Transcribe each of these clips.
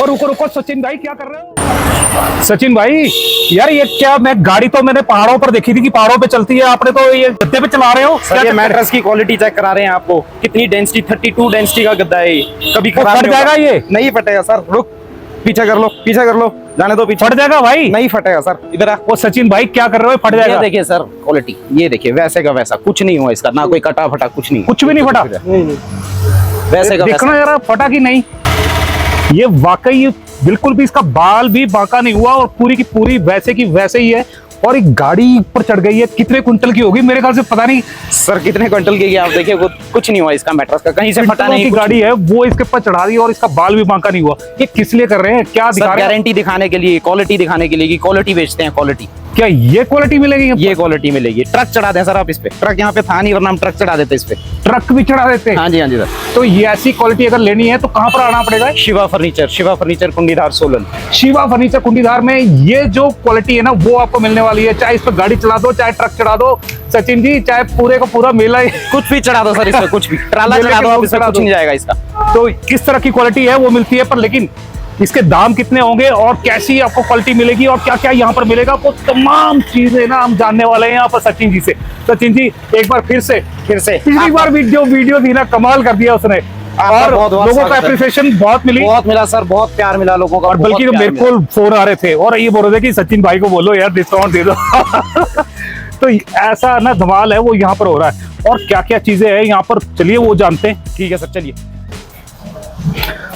और रुको रुको सचिन भाई, क्या कर रहे हो सचिन भाई? यार ये क्या, मैं गाड़ी तो मैंने पहाड़ों पर देखी थी कि पहाड़ों पे चलती है, आपने तो ये गद्दे पे चला रहे हो। सर ये मैट्रेस की क्वालिटी चेक करा रहे हैं आपको, कितनी डेंसिटी, 32 डेंसिटी का गद्दा है। कभी खराब फट जाएगा ये? नहीं फटेगा सर, रुक, पीछे कर लो, पीछे कर लो, जाने दो पीछे। फट जाएगा भाई? नहीं फटेगा सर, इधर आ। वो सचिन भाई क्या कर रहे हो, फट जाएगा? ये देखिए सर क्वालिटी, ये देखिए वैसे का वैसा, कुछ नहीं हुआ इसका, ना कोई कटा फटा, कुछ नहीं, कुछ भी नहीं फटा? वैसे का देखना वैसा। जरा फटा कि नहीं। ये वाकई बिल्कुल भी इसका बाल भी बांका नहीं हुआ और पूरी की पूरी वैसे की वैसे ही है। और एक गाड़ी पर चढ़ गई है, कितने कुंटल की होगी मेरे ख्याल से, पता नहीं सर कितने क्विंटल की आप देखिए, कुछ नहीं हुआ इसका मैट्रेस का, कहीं से फटा नहीं। की गाड़ी है वो इसके ऊपर चढ़ा दी और इसका बाल भी बांका नहीं हुआ। ये किस लिए कर रहे हैं, क्या दिखा रहे हैं? गारंटी दिखाने के लिए, क्वालिटी दिखाने के लिए, क्वालिटी बेचते हैं, क्वालिटी। क्या ये क्वालिटी मिलेगी? ये क्वालिटी मिलेगी। ट्रक चढ़ा दें सर आप इस पे, ट्रक यहाँ पे था नहीं वरना हम ट्रक चढ़ा देते इस पे। ट्रक भी चढ़ा देते हैं? हाँ जी, हाँ जी सर। तो ये ऐसी क्वालिटी अगर लेनी है तो कहाँ पर आना पड़ेगा? Shiva furniture, Shiva furniture Kundidhar Solan. Shiva furniture Kundidhar में ये जो क्वालिटी है ना वो आपको मिलने वाली है। चाहे इस पर गाड़ी चला दो, चाहे ट्रक चढ़ा दो सचिन जी, चाहे पूरे का पूरा मेला, कुछ भी चढ़ा दो सर इस पे, कुछ भी ट्राला चढ़ा दो आप, इस पे कुछ नहीं जाएगा इसका। तो किस तरह की क्वालिटी है वो मिलती है, पर लेकिन इसके दाम कितने होंगे और कैसी आपको क्वालिटी मिलेगी और क्या क्या यहाँ पर मिलेगा, वो तमाम चीजें ना हम जानने वाले हैं यहाँ पर सचिन जी से। सचिन जी एक बार फिर से पिछली बार वीडियो थी ना, कमाल कर दिया उसने और लोगों का एप्रिसिएशन बहुत मिला सर, बहुत प्यार मिला लोगों का। और बल्कि तो मेरे को फोन आ रहे थे और ये बोल रहे थे कि सचिन भाई को बोलो यार डिस्काउंट दे दो। तो ऐसा ना धमाल है वो यहाँ पर हो रहा है। और क्या क्या चीजें हैं यहाँ पर, चलिए वो जानते हैं। ठीक है सर, चलिए।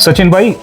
सचिन भाई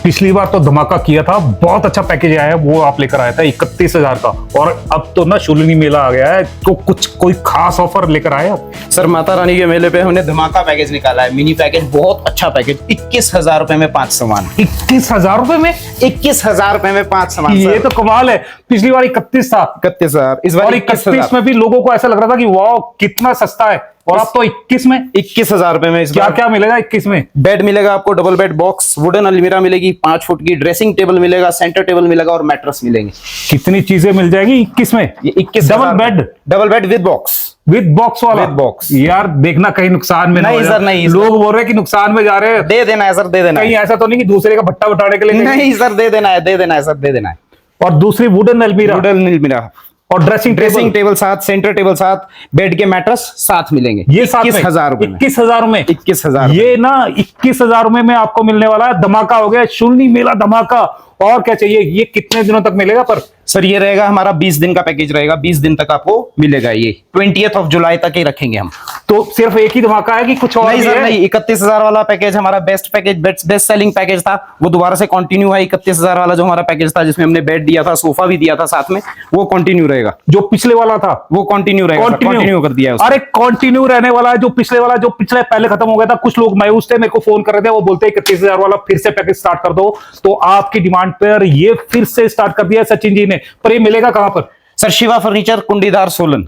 पिछली बार तो धमाका किया था, बहुत अच्छा पैकेज आया है, वो आप लेकर आया था 31,000 का। और अब तो ना शुलिनी मेला आ गया है, तो कुछ कोई खास ऑफर लेकर आए आप? सर माता रानी के मेले पे हमने धमाका पैकेज निकाला है, मिनी पैकेज, बहुत अच्छा पैकेज। 21,000 रुपए में 5 सामान। 21,000 रुपए में? 21,000 रुपए में 5 सामान। ये तो कमाल है। पिछली बार 31 था, 31,000, इस बार 31 में भी लोगों को ऐसा लग रहा था कि वाह कितना सस्ता है, और अब तो 21 में 21,000 रुपए में क्या क्या मिलेगा 21 में? बेड मिलेगा आपको, डबल बेड बॉक्स, वुडन अलमीरा मिलेगी 5 फुट की, ड्रेसिंग टेबल मिलेगा, सेंटर टेबल मिलेगा और मैट्रेस मिलेंगे। कितनी चीजें मिल जाएगी 21 में? ये 21 डबल बेड विद बॉक्स वाला? With box. यार देखना कहीं नुकसान में नहीं सर, नहीं लोग बोल रहे हैं कि नुकसान में जा रहे हैं। दे देना है सर, दे देना है। कहीं ऐसा तो नहीं कि दूसरे का भट्टा बटाने के लिए? नहीं सर, दे देना है, दे देना है सर, दे देना है। और दूसरी वुडन अलमीरा और ड्रेसिंग टेबल साथ, सेंटर टेबल साथ, बेड के मैट्रेस साथ मिलेंगे। ये 21,000 रुपए। 21,000 में 21,000 ये ना 21,000 में आपको मिलने वाला है। धमाका हो गया, शुलिनी मेला धमाका। और क्या चाहिए? ये कितने दिनों तक मिलेगा? पर सर ये रहेगा हमारा 20 दिन का पैकेज रहेगा, 20 दिन तक आपको मिलेगा। ये 20th जुलाई तक ही रखेंगे हम। तो सिर्फ एक ही धमाका है कि कुछ और? नहीं सर नहीं, 31,000 वाला पैकेज हमारा best package, best selling package था, वो दोबारा से कंटिन्यू है। 31,000 वाला जो हमारा पैकेज था जिसमें हमने बेड दिया था, सोफा भी दिया था साथ में, वो कंटिन्यू रहेगा। जो पिछले वाला था वो कंटिन्यू रहेगा, कंटिन्यू कर दिया है। अरे कंटिन्यू रहने वाला है। जो पिछले वाला, जो पिछले पहले खत्म हो गया था, कुछ लोग मायूस थे, मेरे को फोन कर रहे थे, वो बोलते हैं 31,000 वाला फिर से पैकेज स्टार्ट कर दो। तो आपकी डिमांड पर ये फिर से स्टार्ट कर दिया है सचिन जी ने। पर ये मिलेगा कहां पर? Sir Shiva furniture Kundidhar Solan.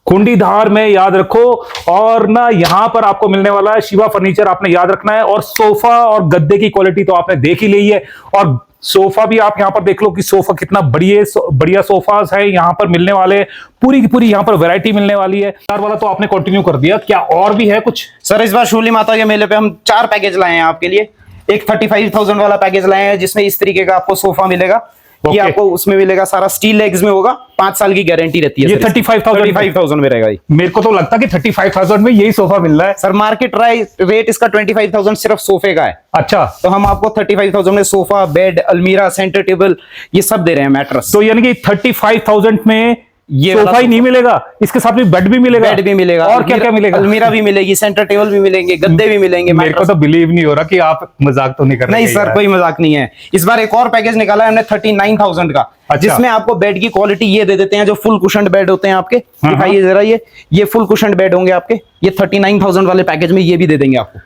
कुंडीधार में याद रखो। और ना यहां पर आपको मिलने वाला है शिवा फर्नीचर, आपने याद रखना है। और सोफा और गद्दे की क्वालिटी तो आपने देख ही ली है। और सोफा भी आप यहां पर देख लो कि सोफा कितना बढ़िया सोफास है यहाँ पर मिलने वाले। पूरी की पूरी यहाँ पर वैरायटी मिलने वाली है। 4 वाला तो आपने कंटिन्यू कर दिया, क्या और भी है कुछ? सर इस बार शूली माता के मेले पे हम 4 पैकेज लाए हैं आपके लिए। एक 35,000 वाला पैकेज लाए हैं जिसमें इस तरीके का आपको सोफा मिलेगा। ये आपको उसमें मिलेगा, सारा स्टील लेग्स में होगा, 5 साल की गारंटी रहती है। ये 35,000 में रहेगा। मेरे को तो लगता है कि 35,000 में यही सोफा मिल रहा है। सर मार्केट रेट इसका 25,000 सिर्फ सोफे का है। अच्छा, तो हम आपको 35,000 में सोफा, बेड, अलमीरा, सेंटर टेबल ये सब दे रहे हैं, मैट्रेस। तो यानी कि 35,000 में ये सोफा ही नहीं मिलेगा, इसके साथ में बेड भी मिलेगा और क्या क्या मिलेगा? अलमीरा भी मिलेगी, सेंटर टेबल भी मिलेंगे, गद्दे भी मिलेंगे। मेरे को तो बिलीव नहीं हो रहा कि आप मजाक तो नहीं कर रहे। नहीं सर, कोई मजाक नहीं है। इस बार एक और पैकेज निकाला है हमने 39,000 का। अच्छा। जिसमें आपको बेड की क्वालिटी ये दे देते हैं, जो फुल कुशन्ड बेड होते हैं आपके। दिखाइए जरा, ये फुल कुशन्ड बेड होंगे आपके। ये 39,000 वाले पैकेज में ये भी दे देंगे आपको।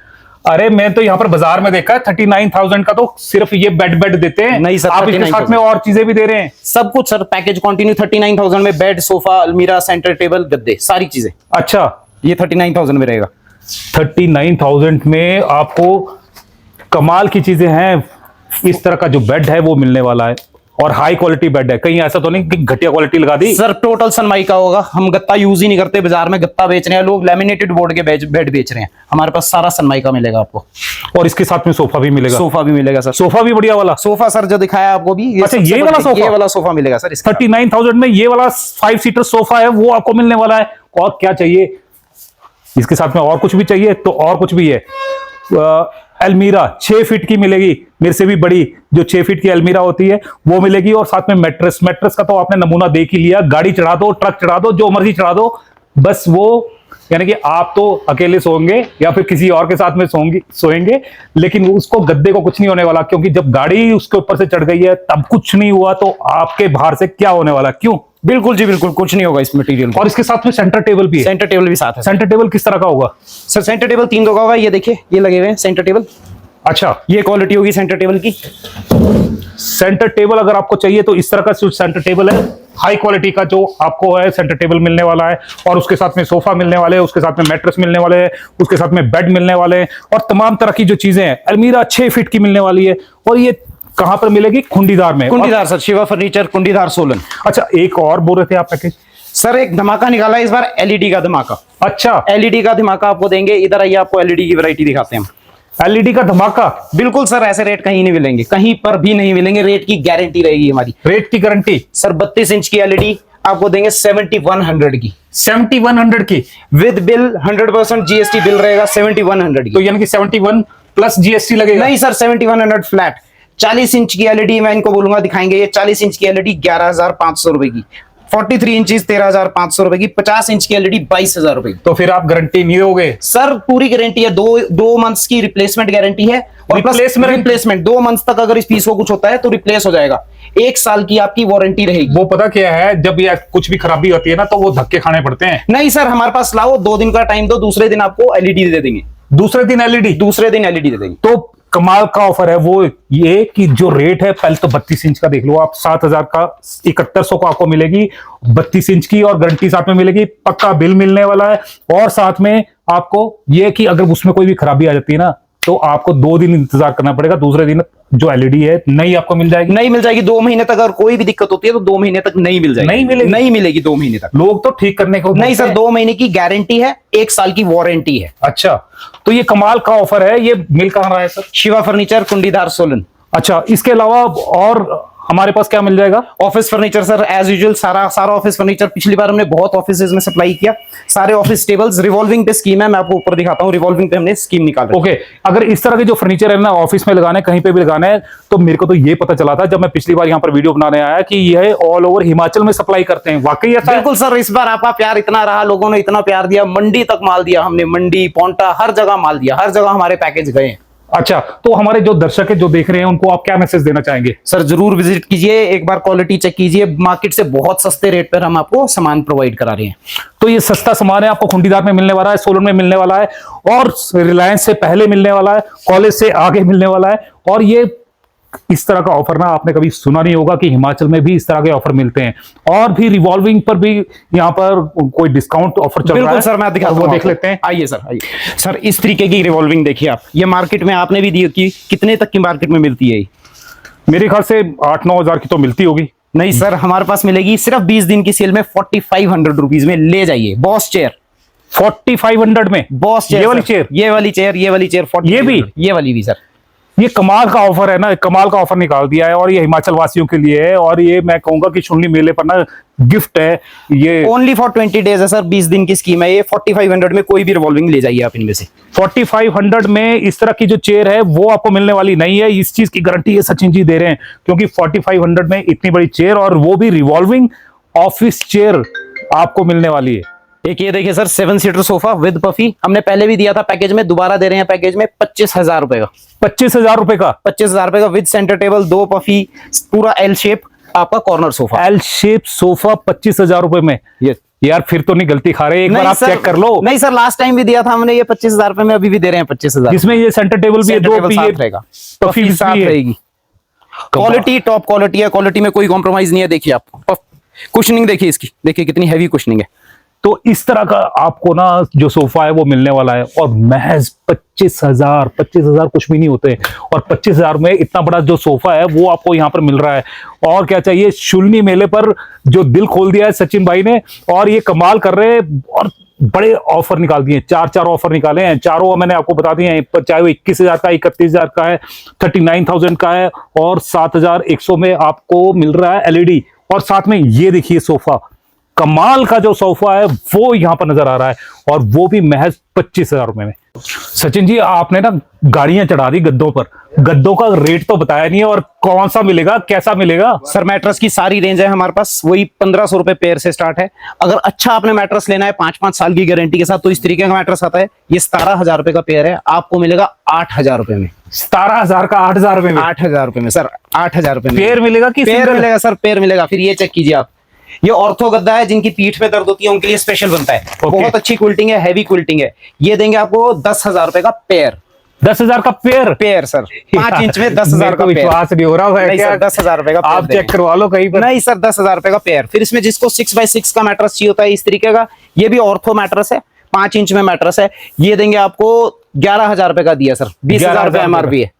अरे मैं तो यहाँ पर बाजार में देखा 39,000 का तो सिर्फ ये बेड देते हैं। नहीं सर, आप इसके साथ में और चीजें भी दे रहे हैं? सब कुछ सर, पैकेज कंटिन्यू 39,000 में बेड, सोफा, अलमीरा, सेंटर टेबल, गद्दे, सारी चीजें। अच्छा, ये 39,000 में रहेगा। 39,000 में आपको कमाल की चीजें हैं। इस तरह का जो बेड है वो मिलने वाला है। और हाई क्वालिटी बेड है, कहीं ऐसा तो नहीं कि घटिया क्वालिटी लगा दी? सर टोटल सनमाइका होगा, हम गत्ता यूज ही नहीं करते, बाजार में गत्ता बेच रहे हैं लोग, लेमिनेटेड बोर्ड के बेड बेच रहे हैं, हमारे पास सारा सनमाइका मिलेगा आपको। और इसके साथ में सोफा भी मिलेगा? सोफा भी मिलेगा सर। सोफा भी बढ़िया वाला? सोफा सर जो दिखाया आपको भी, अच्छा ये वाला सोफा? ये वाला सोफा मिलेगा सर 39,000 में ये वाला 5 सीटर सोफा है वो आपको मिलने वाला है। और क्या चाहिए इसके साथ में? और कुछ भी चाहिए तो और कुछ भी है। अलमीरा 6 फीट की मिलेगी, मेरे से भी बड़ी जो 6 फीट की अलमीरा होती है वो मिलेगी। और साथ में मैट्रेस, मैट्रेस का तो आपने नमूना देख ही लिया, गाड़ी चढ़ा दो, ट्रक चढ़ा दो, जो मर्जी चढ़ा दो, बस वो यानी कि आप तो अकेले सोएंगे या फिर किसी और के साथ में सोएंगे, लेकिन उसको गद्दे को कुछ नहीं होने वाला, क्योंकि जब गाड़ी उसके ऊपर से चढ़ गई है तब कुछ नहीं हुआ तो आपके बाहर से क्या होने वाला? क्यों? बिल्कुल जी बिल्कुल, कुछ नहीं होगा इस मटेरियल में। और इसके साथ में सेंटर टेबल भी है? सेंटर टेबल भी साथ है। सेंटर टेबल किस तरह का होगा सर? सेंटर टेबल 3 का होगा, ये देखिए ये लगे हुए हैं सेंटर टेबल। अच्छा, ये क्वालिटी होगी सेंटर टेबल की। सेंटर टेबल अगर आपको चाहिए तो इस तरह का सेंटर टेबल है, हाई क्वालिटी का जो आपको है सेंटर टेबल मिलने वाला है। और उसके साथ में सोफा मिलने वाले हैं, उसके साथ में मैट्रेस मिलने वाले हैं, उसके साथ में बेड मिलने वाले हैं, और तमाम तरह की जो चीजें हैं। अलमीरा 6 फीट की मिलने वाली है, और ये कहां पर मिलेगी? कुंडीदार में। कुंडीदार सर, शिवा फर्नीचर, कुंडीदार सोलन। अच्छा, एक और बोल रहे थे आप पैकेज? सर एक धमाका निकाला है इस बार, एलईडी का धमाका। अच्छा, एलईडी का धमाका आपको देंगे, इधर आइए आपको एलईडी की वैरायटी दिखाते हैं। एलईडी का धमाका? बिल्कुल सर, ऐसे रेट कहीं नहीं मिलेंगे, कहीं पर भी नहीं मिलेंगे, रेट की गारंटी रहेगी हमारी। रेट की गारंटी? सर 32 इंच की एलईडी आपको देंगे 7100 की। 7100 की विद बिल 100% जीएसटी बिल रहेगा 7100 की। तो यानी कि 71 प्लस जीएसटी लगेगा? नहीं सर, 7100 फ्लैट। 40 इंच की एलईडी मैं इनको बोलूंगा दिखाएंगे, ये 40 इंच की एलईडी 11,500 रुपए की, 43 इंचेस 13,500 रुपए की, 50 इंच की एलईडी 22,000 रुपए की। तो फिर आप गारंटी नहीं दोगे? सर पूरी गारंटी है, दो मंथ्स की रिप्लेसमेंट गारंटी है, और रिप्लेसमेंट 2 मंथ्स तक अगर इस पीस को कुछ होता है तो रिप्लेस हो जाएगा। 1 साल की आपकी वारंटी रहेगी। वो पता क्या है, जब ये कुछ भी खराबी होती है ना तो वो धक्के खाने पड़ते हैं। नहीं सर, हमारे पास लाओ, 2 दिन का टाइम दो, दूसरे दिन आपको एलईडी दे देंगे। दूसरे दिन एलईडी? दूसरे दिन एलईडी दे देंगे। तो कमाल का ऑफर है वो ये कि जो रेट है, पहले तो 32 इंच का देख लो आप, 7,000 का 7100 को आपको मिलेगी 32 इंच की, और गारंटी साथ में मिलेगी, पक्का बिल मिलने वाला है। और साथ में आपको ये कि अगर उसमें कोई भी खराबी आ जाती है ना तो आपको 2 दिन इंतजार करना पड़ेगा, दूसरे दिन जो एलईडी है नई आपको मिल जाएगी। नहीं मिल जाएगी 2 महीने तक, अगर कोई भी दिक्कत होती है तो 2 महीने तक नहीं मिल जाएगी। नहीं मिलेगी? नहीं मिलेगी 2 महीने तक। लोग तो ठीक करने को नहीं सर, 2 महीने की गारंटी है, 1 साल की वारंटी है। अच्छा, तो ये कमाल का ऑफर है। ये मिल कहां रहा है सर? शिवा फर्नीचर, कुंडीदार सोलन। अच्छा, इसके अलावा और हमारे पास क्या मिल जाएगा? Office furniture sir, as usual सारा ऑफिस फर्नीचर। पिछली बार हमने बहुत ऑफिसेज में सप्लाई किया, सारे ऑफिस टेबल्स। रिवॉल्विंग पे स्कीम है, मैं आपको ऊपर दिखाता हूँ, रिवॉल्विंग पे हमने स्कीम निकाला। ओके, अगर इस तरह के जो फर्नीचर है ना ऑफिस में लगाने, कहीं पे भी लगाना है, तो मेरे को तो ये पता चला था जब मैं पिछली बार यहाँ पर वीडियो बनाने आया कि यह ऑल ओवर हिमाचल में सप्लाई करते हैं। वाकई ऐसा? बिल्कुल सर, इस बार आपका प्यार इतना रहा, लोगों ने इतना प्यार दिया, मंडी तक माल दिया हमने, मंडी पोंटा हर जगह माल दिया, हर जगह हमारे पैकेज गए। अच्छा, तो हमारे जो दर्शक है जो देख रहे हैं उनको आप क्या मैसेज देना चाहेंगे? सर जरूर विजिट कीजिए, एक बार क्वालिटी चेक कीजिए, मार्केट से बहुत सस्ते रेट पर हम आपको सामान प्रोवाइड करा रहे हैं। तो ये सस्ता सामान है, आपको कुंडीदार में मिलने वाला है, सोलन में मिलने वाला है, और रिलायंस से पहले मिलने वाला है, कॉलेज से आगे मिलने वाला है। और ये इस तरह का ऑफर ना आपने कभी सुना नहीं होगा कि हिमाचल में भी इस तरह के ऑफर मिलते हैं। और भी रिवॉल्विंग पर भी यहाँ पर कोई डिस्काउंट ऑफर चल रहा है। बिल्कुल सर, मैं दिखाता हूं, वो देख लेते हैं। आइए सर, आइए सर। इस तरीके की रिवॉल्विंग देखिए आप, ये मार्केट में आपने भी दी कि कितने तक की मार्केट में मिलती है? मेरे ख्याल से 8-9 हजार की तो मिलती होगी। नहीं सर, हमारे पास मिलेगी सिर्फ 20 दिन की सेल में 4500 रुपीज में। ले जाइए, बॉस चेयर 4500 में। बॉस चेयर, ये वाली चेयर, ये वाली चेयर, ये वाली चेयर, ये भी, ये वाली भी सर। ये कमाल का ऑफर है ना, कमाल का ऑफर निकाल दिया है, और ये हिमाचल वासियों के लिए है। और ये मैं कहूंगा कि शुनली मेले पर ना गिफ्ट है ये। ओनली फॉर 20 डेज है सर, 20 दिन की स्कीम है ये। 4500 में कोई भी रिवॉल्विंग ले जाइए आप इनमें से। 4500 में इस तरह की जो चेयर है वो आपको मिलने वाली नहीं है। इस चीज की गारंटी ये सचिन जी दे रहे हैं, क्योंकि 4500 में इतनी बड़ी चेयर, और वो भी रिवॉल्विंग ऑफिस चेयर आपको मिलने वाली है। एक ये देखिए sir, 7 seater sofa with puffy, हमने पहले भी दिया था पैकेज में, दोबारा दे रहे हैं पैकेज में 25,000 रुपए का। 25,000 रुपए का? 25,000 रुपए का विद सेंटर टेबल, 2 पफी, पूरा एल शेप आपका corner sofa. L shape sofa 25,000 रुपए में? ये यार फिर तो नहीं गलती खा रहे, एक बार आप चेक कर लो। नहीं सर, लास्ट टाइम भी दिया था हमने ये 25,000 रुपए में, अभी भी दे रहे हैं 25,000। जिसमें ये सेंटर टेबल भी है, 2 रहेगा, पफी साथ रहेगी। क्वालिटी टॉप क्वालिटी है, क्वालिटी में कोई कॉम्प्रोमाइज नहीं है। देखिए आप कुशनिंग देखिए इसकी, देखिए कितनी हैवी कुशनिंग है। तो इस तरह का आपको ना जो सोफा है वो मिलने वाला है, और महज 25,000 कुछ भी नहीं होते, और 25,000 में इतना बड़ा जो सोफा है वो आपको यहाँ पर मिल रहा है। और क्या चाहिए, शुलनी मेले पर जो दिल खोल दिया है सचिन भाई ने, और ये कमाल कर रहे हैं, और बड़े ऑफर निकाल दिए, चार ऑफर निकाले हैं, चारों मैंने आपको बता दिए हैं, चाहे वो 21,000 का, 31,000 का है, 39,000 का है, और 7,100 में आपको मिल रहा है एलईडी। और साथ में ये देखिए सोफा, कमाल का जो सोफा है वो यहां पर नजर आ रहा है, और वो भी महज 25,000 रुपए में। सचिन जी, आपने ना गाड़ियां चढ़ा दी गद्दों पर, गद्दों का रेट तो बताया नहीं है, और कौन सा मिलेगा, कैसा मिलेगा? सर मैट्रेस की सारी रेंज है हमारे पास, वही 1500 रुपए पेयर से स्टार्ट है। अगर अच्छा आपने मैट्रेस लेना है 5-5 साल की गारंटी के साथ, तो इस तरीके का मैट्रेस आता है। ये 17,000 रुपए का पेयर है, आपको मिलेगा 8,000 रुपए में। 17,000 का 8,000 रुपए में? 8,000 रुपए में सर, 8,000 रुपए में पेयर मिलेगा कि पेयर सिंगल? मिलेगा सर, पेयर मिलेगा। फिर ये चेक कीजिए आप, ये ऑर्थो गद्दा है, जिनकी पीठ में दर्द होती है उनके लिए स्पेशल बनता है। बहुत अच्छी क्विल्टिंग है, हैवी क्विल्टिंग है। ये देंगे आपको 10,000 रुपए का पेयर। 10,000 का पेयर? पेयर सर, 5 इंच में 10,000 का पेयर। विश्वास नहीं हो रहा है। नहीं सर, 10,000 रुपए का आप चेक करवा लो कहीं पर। नहीं सर, 10,000 रुपए का पेयर। फिर इसमें जिसको 6x6 का मैट्रेस चाहिए होता है इस तरीके का, ये भी ऑर्थो मैट्रेस है, 5 इंच में मैट्रेस है। ये देंगे आपको 11,000 रुपए का दिया सर, 20,000 रुपए एमआरपी है।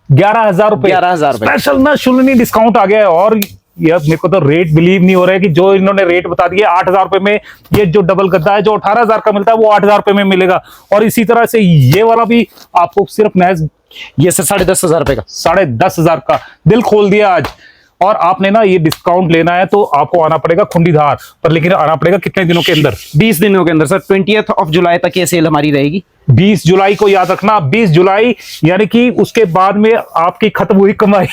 11,000 रुपए? 11,000 रुपए स्पेशल ना शुल्क डिस्काउंट आ गया है। और यार मेरे को तो रेट बिलीव नहीं हो रहा है कि जो इन्होंने रेट बता दिए 8,000 रुपए में, ये जो डबल गद्दा है जो 18,000 का मिलता है वो 8,000 रुपए में मिलेगा। और इसी तरह से ये वाला भी आपको सिर्फ महज, ये सर 10,500 रुपए का। 10,500 का। दिल खोल दिया आज। और आपने ना ये डिस्काउंट लेना है तो आपको आना पड़ेगा खुंडीधार पर, लेकिन आना पड़ेगा कितने दिनों के अंदर? 20 दिनों के अंदर सर, 20 जुलाई तक ये सेल हमारी रहेगी। 20 जुलाई को याद रखना, 20 जुलाई, यानी कि उसके बाद में आपकी खत्म हुई कमाई।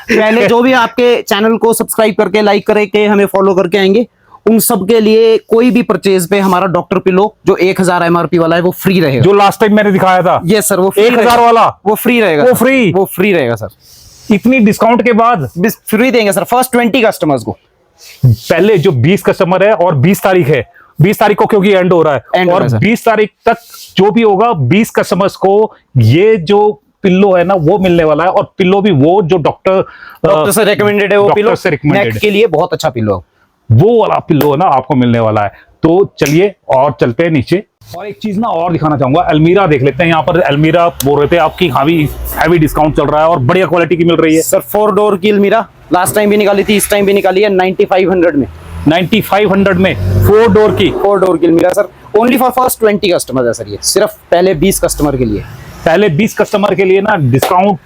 पहले जो भी आपके चैनल को सब्सक्राइब करके, लाइक करके, हमें फॉलो करके आएंगे, उन सब के लिए कोई भी परचेज पे हमारा डॉक्टर पिलो जो 1,000 एमआरपी वाला है वो फ्री रहेगा। जो लास्ट टाइम मैंने दिखाया था, ये सर वो 1,000 वाला वो फ्री रहेगा। वो फ्री रहेगा सर, इतनी डिस्काउंट के बाद फ्री देंगे सर फर्स्ट 20 कस्टमर्स को। पहले जो 20 कस्टमर है, और 20 तारीख है, 20 तारीख को क्योंकि एंड हो रहा है, और 20 तारीख तक जो भी होगा 20 कस्टमर्स को ये जो पिल्लो है ना वो मिलने वाला है। और पिल्लो भी वो जो डॉक्टर से रिकमेंडेड है, वो पिल्लो से रिकमेंडेड नेक के लिए बहुत अच्छा पिल्लो, वो वाला पिल्लो है ना आपको मिलने वाला है। तो चलिए और चलते हैं नीचे। और एक चीज ना और दिखाना चाहूंगा, अलमीरा देख लेते हैं। यहाँ पर अलमीरा बोल रहे थे आपकी हैवी डिस्काउंट चल रहा है और बढ़िया क्वालिटी की मिल रही है। सर 4 डोर की अलमीरा लास्ट टाइम भी निकाली थी, इस टाइम भी निकाली है 9500 में। 9500 में 4 डोर की अलमीरा sir, only for first 20 customer है सर, ये सिर्फ पहले 20 कस्टमर के लिए। पहले 20 कस्टमर के लिए ना डिस्काउंट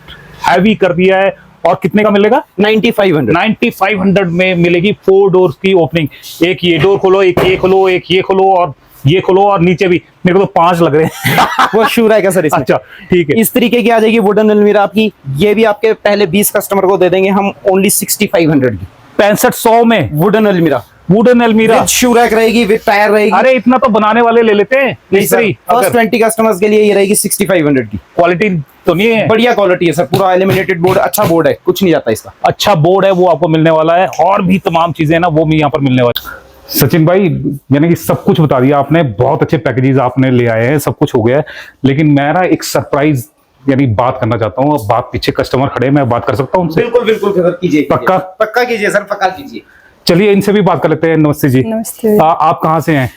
हैवी कर दिया है। और कितने का मिलेगा? 9500 में मिलेगी 4 डोर की ओपनिंग। एक ये डोर खोलो, एक ये खोलो, एक ये खोलो, और ये खोलो, और नीचे भी। मेरे को तो 5 लग रहे हैं। वो शूर है क्या सर इसमें? अच्छा ठीक है। इस तरीके की आ जाएगी वुडन अलमीरा आपकी। ये भी आपके पहले 20 कस्टमर को दे देंगे हम ओनली 6500 की। 6500 में वुडन अलमीरा शू रैक रहेगी, विद टायर रहेगी। अरे इतना तो बनाने वाले ले लेते हैं। फर्स्ट 20 कस्टमर्स के लिए ये रहेगी 6500 की। क्वालिटी तो नहीं है? बढ़िया क्वालिटी है सर, पूरा एलिमिनेटेड बोर्ड, अच्छा बोर्ड है, कुछ नहीं जाता इसका। अच्छा बोर्ड है, वो आपको मिलने वाला है। और भी तमाम चीजें ना वो भी यहाँ पर मिलने वाली है। सचिन भाई, यानी कि सब कुछ बता दिया आपने, बहुत अच्छे पैकेजेस आपने ले आए हैं, सब कुछ हो गया है। लेकिन मैं ना एक सरप्राइज यानी बात करना चाहता हूँ। बात पीछे कस्टमर खड़े, मैं बात कर सकता हूँ उनसे? बिल्कुल सर, कीजिए। पक्का कीजिए सर, पक्का कीजिए। चलिए इनसे भी बात कर लेते हैं। नमस्ते जी। नमस्ते। आप कहाँ से हैं?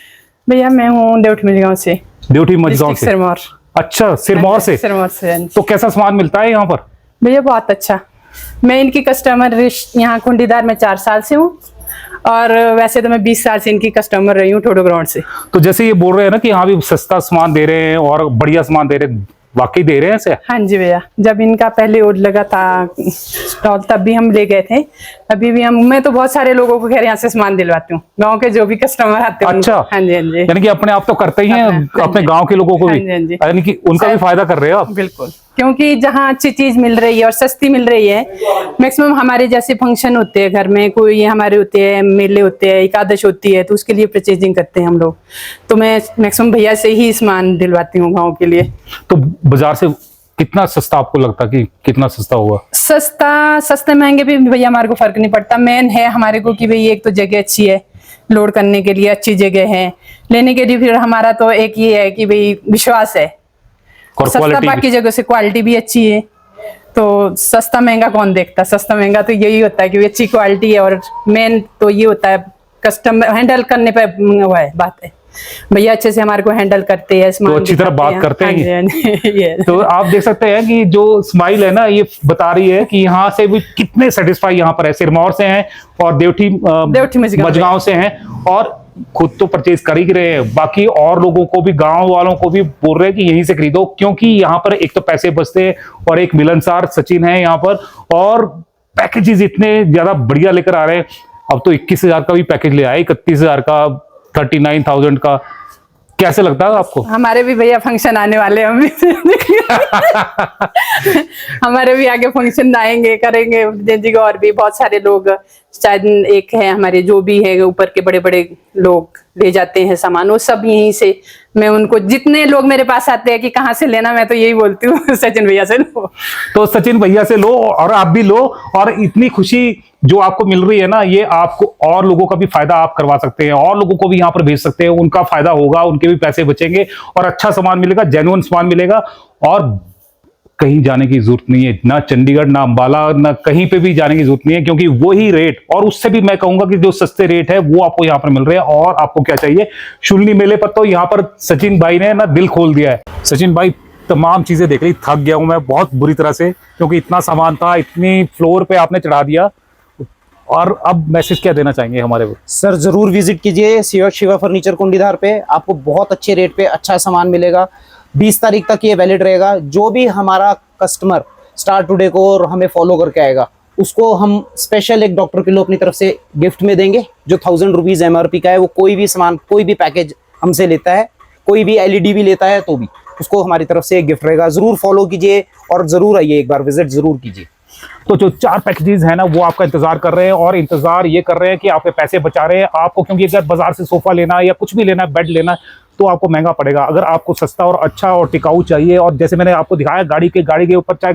भैया मैं हूँ देवठी मझगांव से। देवठी मझगांव से? सिरमौर। अच्छा, सिरमौर से। सिरमौर से। तो कैसा सामान मिलता है यहाँ पर? भैया बहुत अच्छा। मैं इनकी कस्टमर यहाँ कुंडीधार में 4 साल से हूँ, और वैसे तो मैं 20 साल से इनकी कस्टमर रही हूँ ठोडो ग्राउंड से। तो जैसे ये बोल रहे हैं ना कि हाँ भी सस्ता सामान दे रहे हैं और बढ़िया सामान दे रहे हैं, वाकई दे रहे हैं ऐसे? हाँ जी भैया, जब इनका पहले ओड लगा था स्टॉल तब भी हम ले गए थे। अभी भी मैं तो बहुत सारे लोगों को खैर यहाँ से सामान दिलवाती हूँ, गांव के जो भी कस्टमर आते हैं। अच्छा। हाँ जी, हाँ जी। यानी कि अपने आप तो करते ही हैं, अपने गांव के लोगों को भी, यानी कि उनका भी फायदा कर रहे हो आप? बिल्कुल, क्योंकि जहाँ अच्छी चीज मिल रही है और सस्ती मिल रही है। मैक्सिमम हमारे जैसे फंक्शन होते हैं घर में, कोई हमारे होते हैं, मेले होते हैं, एकादश होती है, तो उसके लिए परचेजिंग करते हैं हम लोग। तो मैं मैक्सिमम भैया से ही सामान दिलवाती हूँ गाँव के लिए। तो बाजार से कितना सस्ता आपको लगता है कि कितना सस्ता होगा? सस्ते महंगे भी भैया हमारे को फर्क नहीं पड़ता। मेन है हमारे को कि भाई एक तो जगह अच्छी है, लोड करने के लिए अच्छी जगह है, लेने के लिए फिर हमारा तो एक ये है कि भाई विश्वास है और सस्ता, बाकी जगह से क्वालिटी भी अच्छी है। तो सस्ता महंगा कौन देखता? सस्ता महंगा तो यही होता है कि अच्छी क्वालिटी है, और मेन तो ये होता है कस्टमर हैंडल करने पे वो है बात है। भैया अच्छे से हमारे को हैंडल करते हैं, तो अच्छी तरह बात करते हैं। तो आप देख सकते हैं कि जो स्माइल है ना, ये बता रही है कि यहाँ से भी कितने सेटिस्फाई यहाँ पर है। सिरमौर से हैं और देवठी मझगांव से हैं और खुद तो परचेज कर ही रहे हैं, बाकी और लोगों को भी, गांव वालों को भी बोल रहे हैं कि यहीं से खरीदो, क्योंकि यहाँ पर एक तो पैसे बचते हैं और एक मिलनसार सचिन है यहाँ पर, और पैकेजेस इतने ज्यादा बढ़िया लेकर आ रहे हैं। अब तो 21,000 का भी पैकेज ले आए, 31,000 का, 39,000 का। कैसे लगता है आपको? हमारे भी भैया फंक्शन आने वाले हैं, हम भी हमारे भी आगे फंक्शन आएंगे, करेंगे जी को, और भी बहुत सारे लोग, शायद एक है हमारे जो भी है ऊपर के बड़े बड़े लोग ले जाते हैं सामान, वो सब यहीं से। मैं उनको, जितने लोग मेरे पास आते हैं कि कहाँ से लेना, मैं तो यही बोलती हूँ सचिन भैया से लो। तो सचिन भैया से लो और आप भी लो, और इतनी खुशी जो आपको मिल रही है ना, ये आपको और लोगों का भी फायदा आप करवा सकते हैं, और लोगों को भी यहाँ पर भेज सकते हैं, उनका फायदा होगा, उनके भी पैसे बचेंगे और अच्छा सामान मिलेगा, जेन्युइन सामान मिलेगा, और कहीं जाने की जरूरत नहीं है, ना चंडीगढ़, ना अंबाला, ना कहीं पे भी जाने की जरूरत नहीं है, क्योंकि वही रेट और उससे भी मैं कहूंगा कि जो सस्ते रेट है वो आपको यहाँ पर मिल रहे हैं। और आपको क्या चाहिए, शुलनी मेले पर तो यहाँ पर सचिन भाई ने ना दिल खोल दिया है। सचिन भाई, तमाम चीजें देख ली, थक गया हूं मैं बहुत बुरी तरह से, क्योंकि इतना सामान था, इतनी फ्लोर पे आपने चढ़ा दिया। और अब मैसेज क्या देना चाहेंगे हमारे को? सर जरूर विजिट कीजिए शिवा फर्नीचर कुंडीधार पे, आपको बहुत अच्छे रेट पे अच्छा सामान मिलेगा। 20 तारीख तक ये वैलिड रहेगा। जो भी हमारा कस्टमर स्टार टुडे को और हमें फॉलो करके आएगा, उसको हम स्पेशल एक डॉक्टर किलो अपनी तरफ से गिफ्ट में देंगे, जो 1000 रुपीज MRP का है। वो कोई भी सामान, कोई भी पैकेज हमसे लेता है, कोई भी LED भी लेता है, तो भी उसको हमारी तरफ से एक गिफ्ट रहेगा। जरूर फॉलो कीजिए और जरूर आइए, एक बार विजिट जरूर कीजिए। तो जो 4 पैकेजेस है ना, वो आपका इंतजार कर रहे हैं, और इंतजार ये कर रहे हैं कि आपके पैसे बचा रहे हैं आपको, क्योंकि अगर बाजार से सोफा लेना है या कुछ भी लेना है, बेड लेना है, तो आपको महंगा पड़ेगा। अगर आपको सस्ता और अच्छा और टिकाऊ चाहिए, और जैसे मैंने आपको दिखाया, गाड़ी के ऊपर चाहे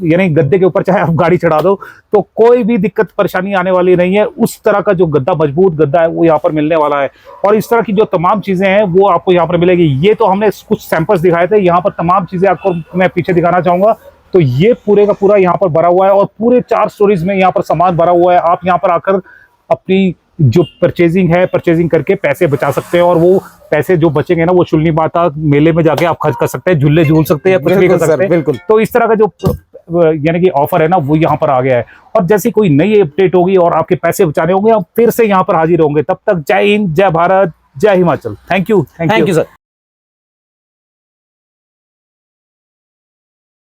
यानी गद्दे के ऊपर चाहे आप गाड़ी चढ़ा दो, तो कोई भी दिक्कत परेशानी आने वाली नहीं है। उस तरह का जो गद्दा, मजबूत गद्दा है, वो यहाँ पर मिलने वाला है। और इस तरह की जो तमाम चीजें हैं वो आपको यहाँ पर मिलेगी। ये तो हमने कुछ सैंपल्स दिखाए थे, यहाँ पर तमाम चीजें आपको मैं पीछे दिखाना चाहूंगा। तो ये पूरे का पूरा यहाँ पर भरा हुआ है, और पूरे 4 स्टोरीज में यहाँ पर सामान भरा हुआ है। आप यहाँ पर आकर अपनी जो परचेजिंग करके पैसे बचा सकते हैं, और वो पैसे जो बचेंगे ना, वो शुलनी माता मेले में जाके आप खर्च कर सकते हैं, झूले झूल सकते हैं, कुछ भी कर सकते हैं। बिल्कुल। तो इस तरह का जो यानी कि ऑफर है ना, वो यहाँ पर आ गया है। और जैसी कोई नई अपडेट होगी और आपके पैसे बचाने होंगे, आप फिर से यहाँ पर हाजिर होंगे। तब तक जय हिंद, जय भारत, जय हिमाचल। Thank you sir.